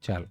ચાલો.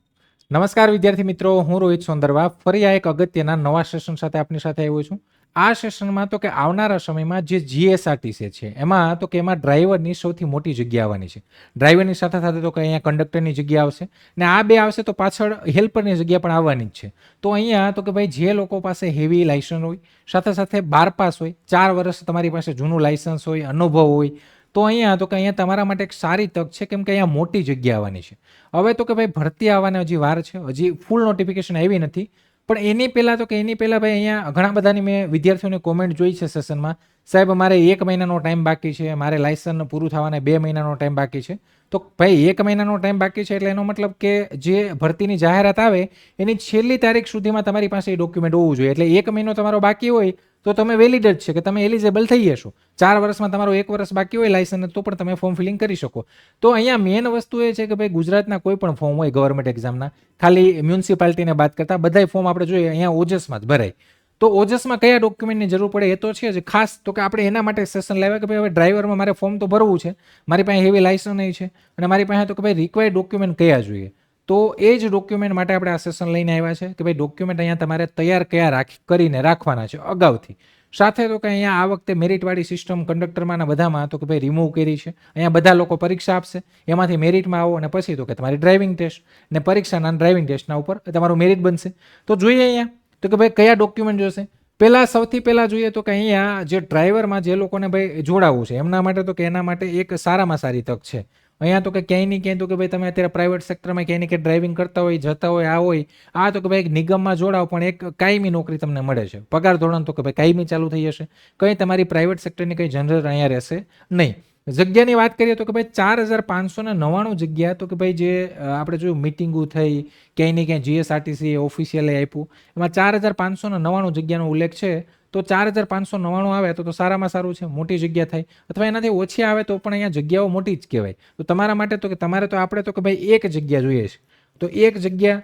નમસ્કાર વિદ્યાર્થી મિત્રો, હું રોહિત સોંદરવા ફરી આ એક અગત્યના નવા સેશન સાથે આપની સાથે આવ્યો છું. આ સેશનમાં તો કે આવનારા સમયમાં જે જીએસઆરટીસી છે એમાં તો કે એમાં ડ્રાઈવરની સૌથી મોટી જગ્યા આવવાની છે. ડ્રાઈવરની સાથે સાથે તો કે અહીંયા કંડક્ટરની જગ્યા આવશે ને આ બે આવશે તો પાછળ હેલ્પરની જગ્યા પણ આવવાની જ છે. તો અહીંયા તો કે ભાઈ જે લોકો પાસે હેવી લાયસન્સ હોય, સાથે સાથે 12 પાસ હોય, 4 વર્ષ તમારી પાસે જૂનું લાયસન્સ હોય, અનુભવ હોય, તો અહીંયા તો કે અહીંયા તમારા માટે એક સારી તક છે, કેમ કે અહીંયા મોટી જગ્યા આવવાની છે. હવે તો કે ભાઈ ભરતી આવવાને હજી વાર છે, હજી ફૂલ નોટિફિકેશન આવી નથી, પણ એની પહેલાં તો કે એની પહેલાં ભાઈ અહીંયા ઘણા બધાની મેં વિદ્યાર્થીઓની કોમેન્ટ જોઈ છે સેશનમાં, સાહેબ મારે 1 મહિનાનો ટાઈમ બાકી છે, મારે લાયસન્સ પૂરું થવાને 2 મહિનાનો ટાઈમ બાકી છે. તો ભાઈ 1 મહિનાનો ટાઈમ બાકી છે એટલે એનો મતલબ કે જે ભરતીની જાહેરાત આવે એની છેલ્લી તારીખ સુધીમાં તમારી પાસે એ ડોક્યુમેન્ટ હોવું જોઈએ. એટલે 1 મહિનો તમારો બાકી હોય તો તમે વેલિડ જ છે કે તમે એલિજિબલ થઈ જશો. 4 વર્ષમાં તમારો 1 વર્ષ બાકી હોય લાયસન્સ તો પણ તમે ફોર્મ ફિલિંગ કરી શકો. તો અહીંયા મેઇન વસ્તુ એ છે કે ભાઈ ગુજરાતના કોઈ પણ ફોર્મ હોય ગવર્મેન્ટ એક્ઝામના, ખાલી મ્યુનિસિપાલિટીને બાદ કરતાં બધાય ફોર્મ આપણે જોઈએ અહીંયા ઓજસમાં જ ભરાય. તો ઓજસમાં કયા ડોક્યુમેન્ટની જરૂર પડે એ તો છે જ ખાસ, તો કે આપણે એના માટે સેશન લાવ્યા કે ભાઈ હવે ડ્રાઈવરમાં મારે ફોર્મ તો ભરવું છે, મારી પાસે હેવી લાયસન્સ નહીં છે અને મારી પાસે તો કે ભાઈ રિક્વાયર્ડ ડોક્યુમેન્ટ કયા જોઈએ. તો એ જ ડોક્યુમેન્ટ માટે આપણે આ સેશન લઈને આવ્યા છે કે ભાઈ ડોક્યુમેન્ટ અહીંયા તમારે તૈયાર કયા કરીને રાખવાના છે અગાઉથી. સાથે તો કે અહીંયા આ વખતે મેરિટવાળી સિસ્ટમ કંડક્ટરમાં બધામાં તો કે ભાઈ રિમૂવ કરી છે. અહીંયા બધા લોકો પરીક્ષા આપશે, એમાંથી મેરિટમાં આવો અને પછી તો કે તમારી ડ્રાઇવિંગ ટેસ્ટ ને પરીક્ષાના ડ્રાઇવિંગ ટેસ્ટના ઉપર તમારું મેરિટ બનશે. તો જોઈએ અહીંયા તો કે ભાઈ કયા ડોક્યુમેન્ટ જોશે. સૌથી પહેલાં જોઈએ તો કે અહીંયા જે ડ્રાઈવરમાં જે લોકોને ભાઈ જોડાવવું છે એમના માટે તો કે એના માટે એક સારામાં સારી તક છે. અહીંયા તો કે ક્યાંય નહીં ક્યાંય તો કે ભાઈ તમે અત્યારે પ્રાઇવેટ સેક્ટરમાં ક્યાંય ને ક્યાંય ડ્રાઇવિંગ કરતા હોય, જતા હોય, આ હોય, આ તો કે ભાઈ એક નિગમમાં જોડાવ પણ એક કાયમી નોકરી તમને મળે છે. પગાર ધોરણ તો કે ભાઈ કાયમી ચાલુ થઈ જશે, કંઈ તમારી પ્રાઇવેટ સેક્ટરની કંઈ જનરલ અહીંયા રહેશે નહીં. જગ્યાની વાત કરીએ તો કે ભાઈ 4599 જગ્યા તો કે ભાઈ જે આપણે જોયું મિટિંગો થઈ, ક્યાંય ને ક્યાંય જીએસઆરટીસી ઓફિશિયલે આપ્યું, એમાં 4599 જગ્યાનો ઉલ્લેખ છે. તો 4599 આવે તો સારામાં સારું છે, મોટી જગ્યા થાય, અથવા એનાથી ઓછી આવે તો પણ અહીંયા જગ્યાઓ મોટી જ કહેવાય. તો તમારા માટે તો કે તમારે તો આપણે તો કે ભાઈ એક જગ્યા જોઈએ છે, તો એક જગ્યા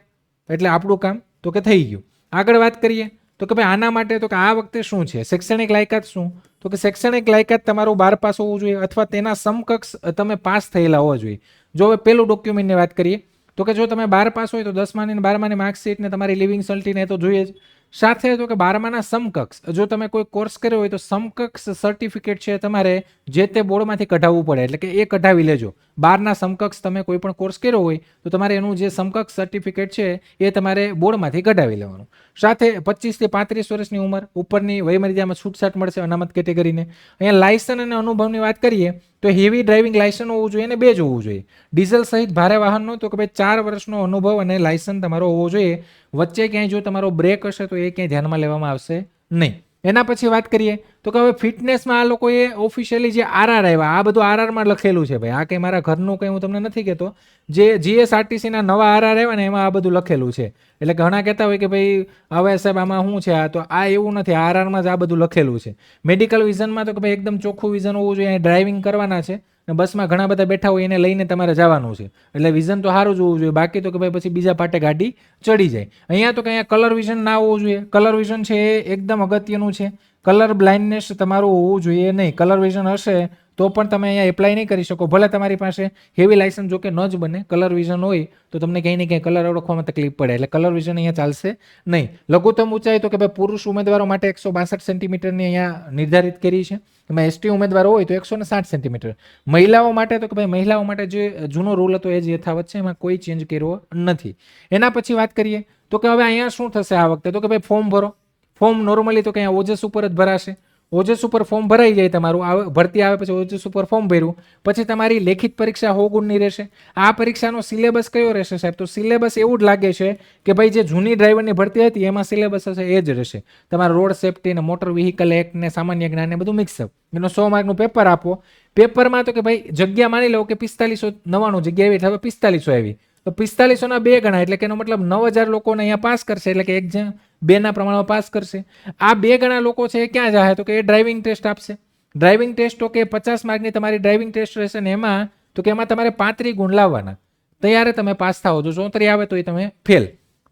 એટલે આપણું કામ તો કે થઈ ગયું. આગળ વાત કરીએ તો કે ભાઈ આના માટે તો કે આ વખતે શું છે શૈક્ષણિક લાયકાત, શું તો કે શૈક્ષણિક લાયકાત તમારું 12 પાસ હોવું જોઈએ અથવા તેના સમકક્ષ તમે પાસ થયેલા હોવા જોઈએ. જો હવે પેલું ડોક્યુમેન્ટની વાત કરીએ તો કે જો તમે 12 પાસ હોય તો 10માની અને 12માની માર્કશીટ ને તમારી લિવિંગ સર્ટિને તો જોઈએ જ. સાથે તો કે 12માના સમકક્ષ જો તમે કોઈ કોર્સ કર્યો હોય તો સમકક્ષ સર્ટિફિકેટ છે તમારે જે તે બોર્ડમાંથી કઢાવવું પડે, એટલે કે એ કઢાવી લેજો. 12ના સમકક્ષ તમે કોઈ પણ કોર્સ કર્યો હોય તો તમારે એનું જે સમકક્ષ સર્ટિફિકેટ છે એ તમારે બોર્ડમાંથી કઢાવી લેવાનું. સાથે 25 થી 35 વર્ષની ઉંમર, ઉપરની વયમર્યાદામાં છૂટછાટ મળશે અનામત કેટેગરીને. અહીંયા લાયસન્સ અને અનુભવની વાત કરીએ તો હેવી ડ્રાઇવિંગ લાયસન્સ હોવું જોઈએ અને 2 જ હોવું જોઈએ. ડીઝલ સહિત ભારે વાહનનો તો કે ભાઈ 4 વર્ષનો અનુભવ અને લાયસન્સ તમારો હોવો જોઈએ. વચ્ચે ક્યાંય જો તમારો બ્રેક હશે તો એ ક્યાંય ધ્યાનમાં લેવામાં આવશે નહીં. એના પછી વાત કરીએ તો કે હવે ફિટનેસમાં આ લોકોએ ઓફિશિયલી જે આરઆર આવ્યા, આ બધું આરઆરમાં લખેલું છે ભાઈ, આ કંઈ મારા ઘરનું કંઈ હું તમને નથી કહેતો. જે જીએસઆરટીસીના નવા આરઆર આવ્યા ને એમાં આ બધું લખેલું છે. એટલે ઘણા કહેતા હોય કે ભાઈ હવે સાહેબ આમાં શું છે, આ તો આ એવું નથી, આરઆરમાં જ આ બધું લખેલું છે. મેડિકલ વિઝનમાં તો કે ભાઈ એકદમ ચોખ્ખું વિઝન હોવું જોઈએ. અહીં ડ્રાઇવિંગ કરવાના છે ને બસમાં ઘણા બધા બેઠા હોય એને લઈને તમારે જવાનું છે, એટલે વિઝન તો સારું જ હોવું જોઈએ. બાકી તો કે ભાઈ પછી બીજા પાટે ગાડી ચડી જાય. અહીંયા તો કે અહીંયા કલર વિઝન ના હોવું જોઈએ. કલર વિઝન છે એ એકદમ અગત્યનું છે. કલર બ્લાઇન્ડનેસ તમારું હોવું જોઈએ નહીં. કલર વિઝન હશે તો પણ તમે અહીંયા એપ્લાય નહીં કરી શકો, ભલે તમારી પાસે હેવી લાયસન્સ જો કે ન જ બને. કલર વિઝન હોય તો તમને ક્યાંય ને ક્યાંય કલર ઓળખવામાં તકલીફ પડે, એટલે કલર વિઝન અહીંયા ચાલશે નહીં. લઘુત્તમ ઊંચાઈ તો કે ભાઈ પુરુષ ઉમેદવારો માટે 162 સેન્ટીમીટરની અહીંયા નિર્ધારિત કરી છે. એમાં એસટી ઉમેદવારો હોય તો 160 સેન્ટીમીટર. મહિલાઓ માટે તો કે ભાઈ મહિલાઓ માટે જે જૂનો રૂલ હતો એ જ યથાવત છે, એમાં કોઈ ચેન્જ કર્યો નથી. એના પછી વાત કરીએ તો કે હવે અહીંયા શું થશે આ વખતે તો કે ભાઈ ફોર્મ ભરો. ફોર્મ નોર્મલી તો કે અહીંયા ઓજસ ઉપર જ ભરાશે. ઓજસ ઉપર ફોર્મ ભરાઈ જાય, તમારું ભરતી આવે પછી ઓજસ ઉપર ફોર્મ ભર્યું પછી તમારી લેખિત પરીક્ષા 100 ગુણની રહેશે. આ પરીક્ષાનો સિલેબસ કયો રહેશે સાહેબ? તો સિલેબસ એવું જ લાગે છે કે ભાઈ જે જૂની ડ્રાઈવરની ભરતી હતી એમાં સિલેબસ હશે એ જ રહેશે. તમારા રોડ સેફ્ટી ને મોટર વ્હીકલ એક્ટ ને સામાન્ય જ્ઞાન ને બધું મિક્સઅપ. એનો 100 માર્કનું પેપર આપો. પેપરમાં તો કે ભાઈ જગ્યા માની લો કે 4599 જગ્યા આવી એટલે હવે 4500 આવી તો 4500ના 2 ગણા, એટલે કે એનો મતલબ 9000 લોકોને અહીંયા પાસ કરશે, એટલે કે 1:2ના પ્રમાણમાં પાસ કરશે. આ 2 ગણા લોકો છે એ ક્યાં જાય તો કે એ ડ્રાઇવિંગ ટેસ્ટ આપશે. ડ્રાઇવિંગ ટેસ્ટ તો કે 50 માર્કની તમારી ડ્રાઇવિંગ ટેસ્ટ રહેશે ને એમાં તો કે એમાં તમારે 35 ગુણ લાવવાના. ત્યારે તમે પાસ થાઓ. જો 34 આવે તો એ તમે ફેલ.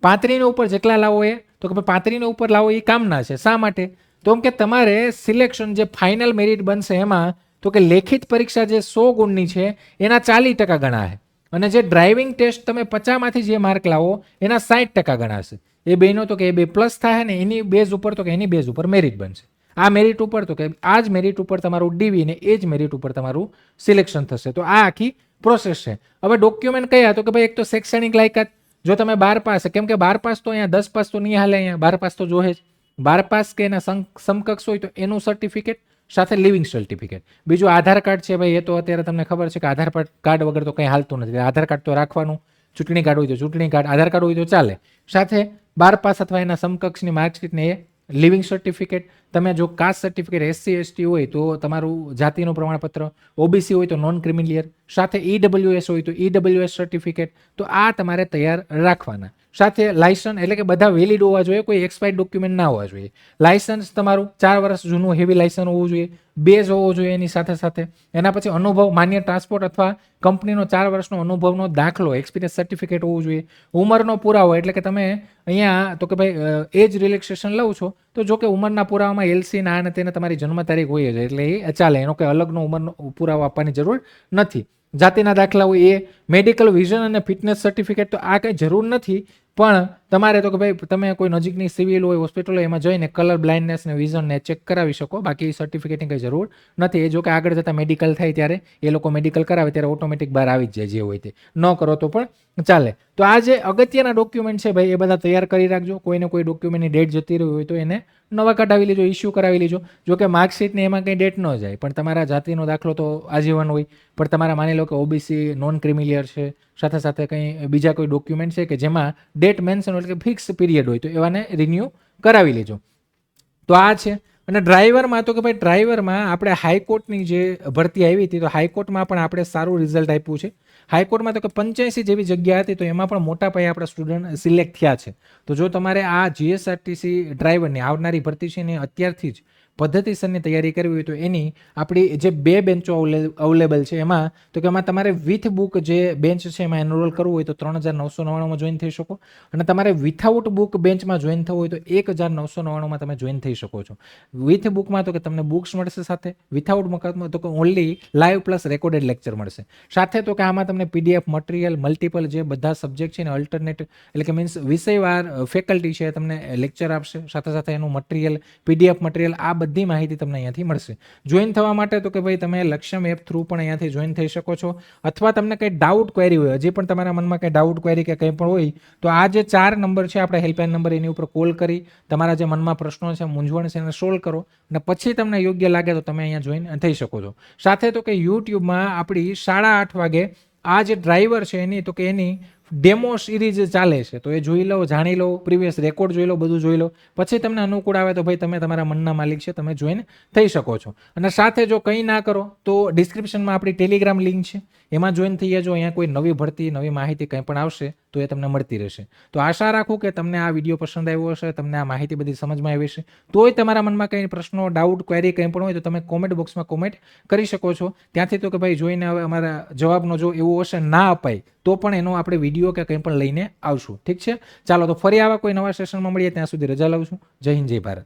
35 ની ઉપર જેટલા લાવો એ તો કે 35 ની ઉપર લાવો એ કામના છે. શા માટે? તો કે તમારે સિલેક્શન જે ફાઇનલ મેરિટ બનશે એમાં તો કે લેખિત પરીક્ષા જે 100 ગુણની છે એના 40% ગણા છે. અને જે ડ્રાઇવિંગ ટેસ્ટ તમે 50માંથી જે માર્ક લાવો એના 60% ગણાશે. એ બેનો તો કે એ 2 પ્લસ થાય ને એની બેઝ ઉપર તો કે એની બેઝ ઉપર મેરિટ બનશે. આ મેરિટ ઉપર તો કે આ જ મેરિટ ઉપર તમારું ડીવી ને એ જ મેરિટ ઉપર તમારું સિલેક્શન થશે. તો આ આખી પ્રોસેસ છે. હવે ડોક્યુમેન્ટ કયા તો કે ભાઈ એક તો શૈક્ષણિક લાયકાત, જો તમે 12 પાસ, કેમ કે 12 પાસ તો અહીંયા 10 પાસ તો નહીં હાલે, અહીંયા 12 પાસ તો જોહે જ. 12 પાસ કે એના સમકક્ષ હોય તો એનું સર્ટિફિકેટ સાથે લિવિંગ સર્ટિફિકેટ. બીજું આધાર કાર્ડ છે ભાઈ, એ તો અત્યારે તમને ખબર છે કે આધાર કાર્ડ વગર તો કંઈ હાલતું નથી. આધાર કાર્ડ તો રાખવાનું, ચૂંટણી કાર્ડ હોય તો ચૂંટણી કાર્ડ, આધાર કાર્ડ હોય તો ચાલે. સાથે 12 પાસ અથવા એના સમકક્ષની માર્કશીટ ને એ લિવિંગ સર્ટિફિકેટ. તમે જો કાસ્ટ સર્ટિફિકેટ SC ST હોય તો તમારું જાતિનું પ્રમાણપત્ર, OBC હોય તો નોન ક્રિમિલિયર, સાથે EWS હોય તો EWS સર્ટિફિકેટ. તો આ તમારે તૈયાર રાખવાના. સાથે લાયસન્સ, એટલે કે બધા વેલિડ હોવા જોઈએ, કોઈ એક્સપાયર્ડ ડોક્યુમેન્ટ ના હોવા જોઈએ. લાયસન્સ તમારું 4 વર્ષ જૂનું હેવી લાયસન્સ હોવું જોઈએ, બેઝ હોવો જોઈએ એની સાથે સાથે. એના પછી અનુભવ, માન્ય ટ્રાન્સપોર્ટ અથવા કંપનીનો 4 વર્ષનો અનુભવનો દાખલો, એક્સપિરિયન્સ સર્ટિફિકેટ હોવું જોઈએ. ઉંમરનો પુરાવો, એટલે કે તમે અહીંયા તો કે ભાઈ એજ રિલેક્સેશન લઉં છો તો જો કે ઉંમરના પુરાવામાં LC ના અને તેને તમારી જન્મ તારીખ હોય છે એટલે એ ચાલે, એનો કંઈ અલગનો ઉંમરનો પુરાવો આપવાની જરૂર નથી. જાતિના દાખલા હોય એ, મેડિકલ, વિઝન અને ફિટનેસ સર્ટિફિકેટ તો આ કંઈ જરૂર નથી, પણ તમારે તો કે ભાઈ તમે કોઈ નજીકની સિવિલ હોય, હોસ્પિટલ હોય, એમાં જઈને કલર બ્લાઇન્ડનેસ ને વિઝનને ચેક કરાવી શકો. બાકી સર્ટિફિકેટની કંઈ જરૂર નથી. એ જો કે આગળ જતાં મેડિકલ થાય ત્યારે એ લોકો મેડિકલ કરાવે ત્યારે ઓટોમેટિક બહાર આવી જ જાય, જે હોય તે ન કરો તો પણ ચાલે. તો આ જે અગત્યના ડોક્યુમેન્ટ છે ભાઈ, એ બધા તૈયાર કરી રાખજો. કોઈને કોઈ ડોક્યુમેન્ટની ડેટ જતી રહી હોય તો એને નવા કઢાવી લેજો, ઇસ્યુ કરાવી લેજો. જો કે માર્કશીટને એમાં કંઈ ડેટ ન જાય, પણ તમારા જાતિનો દાખલો તો આજીવન હોય. પણ તમારા માની લો કે OBC નોન ક્રિમિલિયર છે, સાથે સાથે કંઈ બીજા કોઈ ડોક્યુમેન્ટ છે કે જેમાં ડેટ મેન્શન હોય, એટલે કે ફિક્સ પીરિયડ હોય, તો એવાને રિન્યૂ કરાવી લેજો. તો આ છે. અને ડ્રાઈવરમાં તો કે ભાઈ ડ્રાઈવરમાં આપણે હાઈકોર્ટની જે ભરતી આવી હતી તો હાઈકોર્ટમાં પણ આપણે સારું રિઝલ્ટ આપ્યું છે. હાઈકોર્ટમાં તો કે 85 જેવી જગ્યા હતી, તો એમાં પણ મોટા પાયે આપણા સ્ટુડન્ટ સિલેક્ટ થયા છે. તો જો તમારે આ GSRTC ડ્રાઈવરની આવનારી ભરતી છે ને અત્યારથી જ પદ્ધતિસરની તૈયારી કરવી હોય તો એની આપણી જે 2 બેન્ચો અવેલેબલ છે, એમાં તો કે એમાં તમારે વિથ બુક જે બેન્ચ છે એમાં એનરોલ કરવું હોય તો 3999માં જોઈન થઈ શકો, અને તમારે વિથઆઉટ બુક બેન્ચમાં જોઈન થવું હોય તો 1999માં તમે જોઈન થઈ શકો છો. વિથ બુકમાં તો કે તમને બુક્સ મળશે સાથે, વિથઆઉટ બુકમાં તો કે only live plus recorded lecture મળશે સાથે. તો કે આમાં તમને PDF મટીરિયલ મલ્ટિપલ જે બધા સબ્જેક્ટ છે ને અલ્ટરનેટ, એટલે કે મીન્સ વિષયવાર ફેકલ્ટી છે તમને લેક્ચર આપશે, સાથે સાથે એનું મટીરિયલ, PDF મટીરિયલ, આ બધી માહિતી તમને અહીંયાથી મળશે. જોઈન થવા માટે તો કે ભાઈ તમે લક્ષ્યમ એપ થ્રુ પણ અહીંયાથી જોઈન થઈ શકો છો, અથવા તમને કંઈ ડાઉટ ક્વેરી હોય, હજી પણ તમારા મનમાં કંઈ ડાઉટ ક્વેરી કે કંઈ પણ હોય તો આ જે 4 નંબર છે આપણે હેલ્પલાઇન નંબર, એની ઉપર કોલ કરી તમારા જે મનમાં પ્રશ્નો છે, મૂંઝવણ છે એને સોલ્વ કરો, અને પછી તમને યોગ્ય લાગે તો તમે અહીંયા જોઈન થઈ શકો છો. સાથે તો કે યુટ્યુબમાં આપણી 8:30 વાગે આ જે ડ્રાઈવર છે એની તો કે એની ડેમો સિરીઝ ચાલે છે, તો એ જોઈ લો, જાણી લો, પ્રીવિયસ રેકોર્ડ જોઈ લો, બધું જોઈ લો. પછી તમને અનુકૂળ આવે તો ભાઈ તમે તમારા મનના માલિક છે, તમે જોઈન થઈ શકો છો. અને સાથે જો કંઈ ના કરો તો ડિસ્ક્રિપ્શનમાં આપણી ટેલિગ્રામ લિંક છે, એમાં જોઈન થઈ જજો. અહીંયા કોઈ નવી ભરતી, નવી માહિતી કંઈ પણ આવશે તો એ તમને મળતી રહેશે. તો આશા રાખું કે તમને આ વિડીયો પસંદ આવ્યો હશે, તમને આ માહિતી બધી સમજમાં આવી હશે. તોય તમારા મનમાં કંઈ પ્રશ્નો, ડાઉટ, ક્વેરી કંઈ પણ હોય તો તમે કોમેન્ટ બોક્સમાં કોમેન્ટ કરી શકો છો. ત્યાંથી તો કે ભાઈ જોઈને હવે અમારા જવાબનો જો એવું હશે ના અપાય તો પણ એનો આપણે વિડીયો કે કંઈ પણ લઈને આવશું. ઠીક છે, ચાલો તો ફરી આવા કોઈ નવા સેશનમાં મળીએ. ત્યાં સુધી રજા લઉં છું. જય હિન્દ, જય ભારત.